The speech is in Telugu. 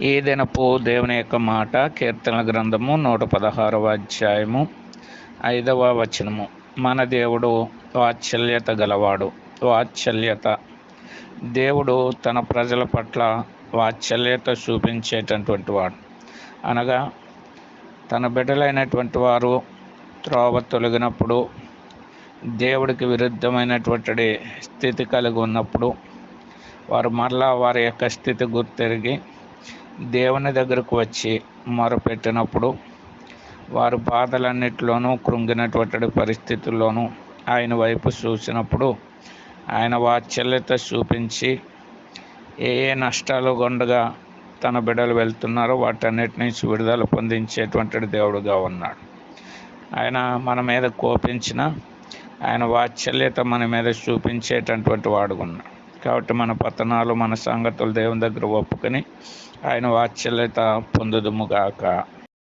ఈ దినపు దేవుని యొక్క మాట కీర్తన గ్రంథము 116వ అధ్యాయము 5వ వచనము. మన దేవుడు వాత్సల్యత గలవాడు. వాత్సల్యత, దేవుడు తన ప్రజల పట్ల వాత్సల్యత చూపించేటటువంటి వాడు. అనగా తన బిడ్డలైనటువంటి వారు త్రోవ తొలగినప్పుడు, దేవుడికి విరుద్ధమైనటువంటి స్థితి కలిగి ఉన్నప్పుడు, వారు మరలా వారి యొక్క స్థితి గుర్తెరిగి దేవుని దగ్గరకు వచ్చి మొరపెట్టినప్పుడు, వారు బాధలన్నిటిలోనూ కృంగినటువంటి పరిస్థితుల్లోనూ ఆయన వైపు చూసినప్పుడు ఆయన వాత్సల్యత చూపించి ఏ నష్టాలు గుండగా తన బిడ్డలు వెళ్తున్నారో వాటన్నిటి నుంచి విడుదల పొందించేటువంటి దేవుడుగా ఉన్నాడు. ఆయన మన మీద కోపించిన ఆయన వాత్సల్యత మన మీద చూపించేటటువంటి వాడుగా ఉన్నాడు. కాబట్టి మన పతనాలు, మన సంగతులు దేవుని దగ్గర ఒప్పుకొని ఆయన వాత్సల్యత పొందుదుముగాక.